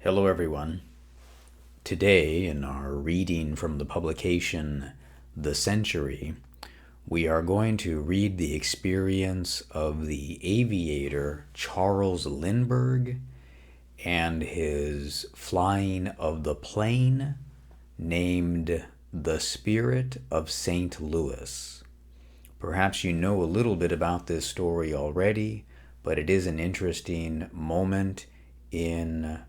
Hello, everyone. Today, in our reading from the publication The Century, we are going to read the experience of the aviator Charles Lindbergh and his flying of the plane named the Spirit of St. Louis. Perhaps you know a little bit about this story already, but it is an interesting moment in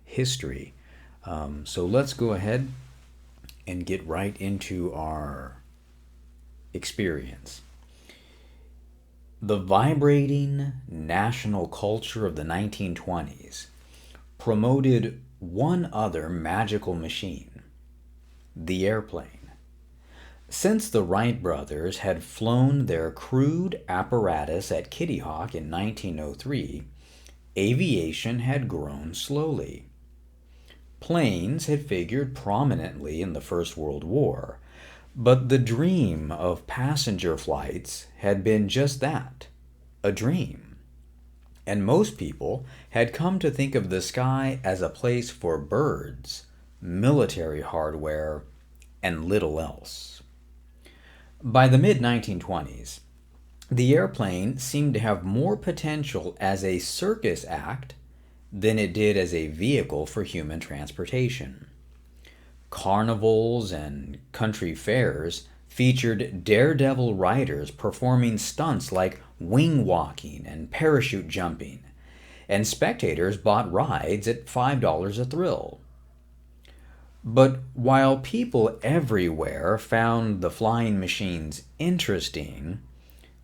history. So let's go ahead and get right into our experience. The vibrating national culture of the 1920s promoted one other magical machine, the airplane. Since the Wright brothers had flown their crude apparatus at Kitty Hawk in 1903, aviation had grown slowly. Planes had figured prominently in the First World War, but the dream of passenger flights had been just that, a dream. And most people had come to think of the sky as a place for birds, military hardware, and little else. By the mid-1920s, the airplane seemed to have more potential as a circus act than it did as a vehicle for human transportation. Carnivals and country fairs featured daredevil riders performing stunts like wing walking and parachute jumping, and spectators bought rides at $5 a thrill. But while people everywhere found the flying machines interesting,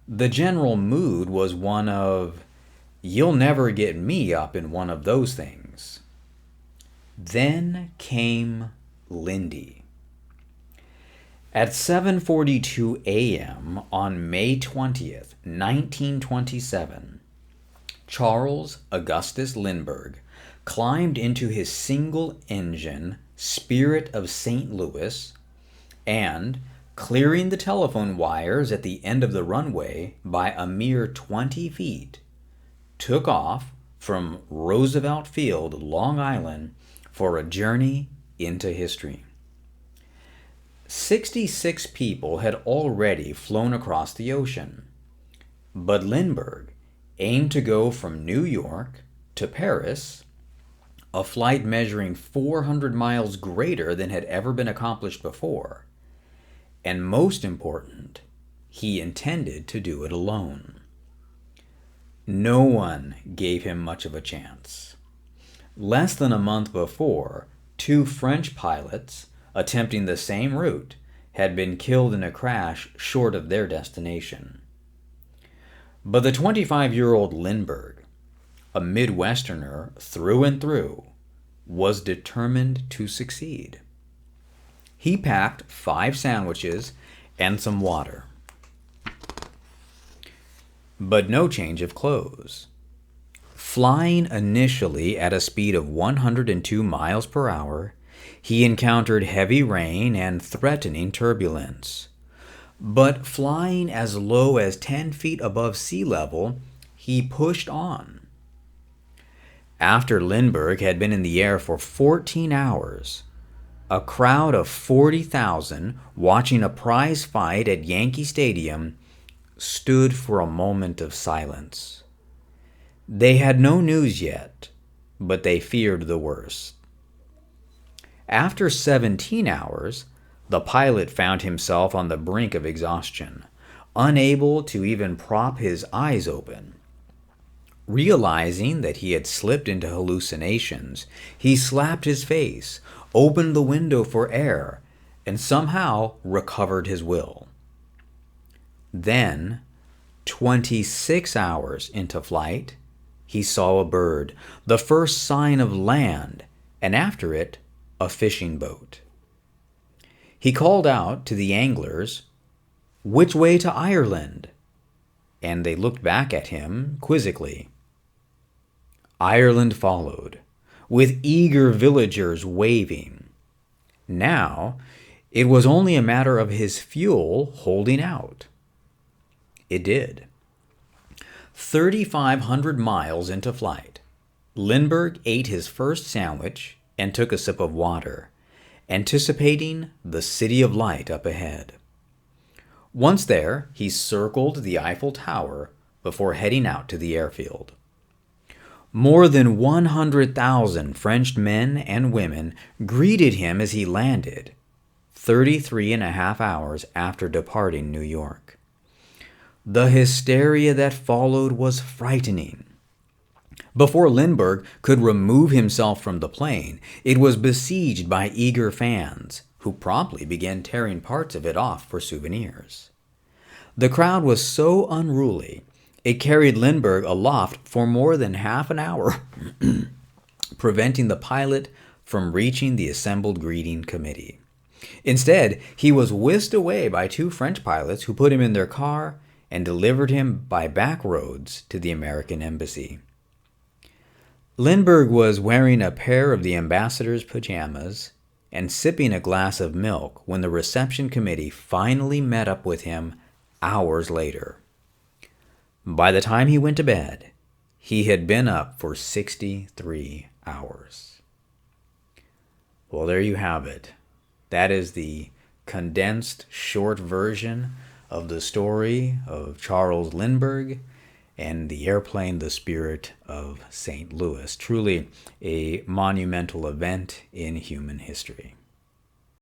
the general mood was one of, "You'll never get me up in one of those things." Then came Lindy. At 7:42 a.m. on May 20th, 1927, Charles Augustus Lindbergh climbed into his single-engine Spirit of St. Louis and, clearing the telephone wires at the end of the runway by a mere 20 feet, took off from Roosevelt Field, Long Island, for a journey into history. 66 people had already flown across the ocean, but Lindbergh aimed to go from New York to Paris, a flight measuring 400 miles greater than had ever been accomplished before. And most important, he intended to do it alone. No one gave him much of a chance. Less than a month before, 2 French pilots attempting the same route had been killed in a crash short of their destination. But the 25-year-old Lindbergh, a Midwesterner through and through, was determined to succeed. He packed 5 sandwiches and some water, but no change of clothes. Flying initially at a speed of 102 miles per hour, he encountered heavy rain and threatening turbulence. But flying as low as 10 feet above sea level, he pushed on. After Lindbergh had been in the air for 14 hours, a crowd of 40,000 watching a prize fight at Yankee Stadium stood for a moment of silence. They had no news yet, but they feared the worst. After 17 hours, the pilot found himself on the brink of exhaustion, unable to even prop his eyes open. Realizing that he had slipped into hallucinations, he slapped his face, opened the window for air, and somehow recovered his will. Then, 26 hours into flight, he saw a bird, the first sign of land, and after it, a fishing boat. He called out to the anglers, "Which way to Ireland?" And they looked back at him quizzically. Ireland followed, with eager villagers waving. Now, it was only a matter of his fuel holding out. It did. 3,500 miles into flight, Lindbergh ate his first sandwich and took a sip of water, anticipating the city of light up ahead. Once there, he circled the Eiffel Tower before heading out to the airfield. More than 100,000 French men and women greeted him as he landed, 33 and a half hours after departing New York. The hysteria that followed was frightening. Before Lindbergh could remove himself from the plane, it was besieged by eager fans, who promptly began tearing parts of it off for souvenirs. The crowd was so unruly, it carried Lindbergh aloft for more than half an hour, preventing the pilot from reaching the assembled greeting committee. Instead, he was whisked away by two French pilots who put him in their car and delivered him by back roads to the American embassy. Lindbergh was wearing a pair of the ambassador's pajamas and sipping a glass of milk when the reception committee finally met up with him hours later. By the time he went to bed, he had been up for 63 hours. Well, there you have it. That is the condensed, short version of the story of Charles Lindbergh and the airplane, the Spirit of St. Louis. Truly a monumental event in human history.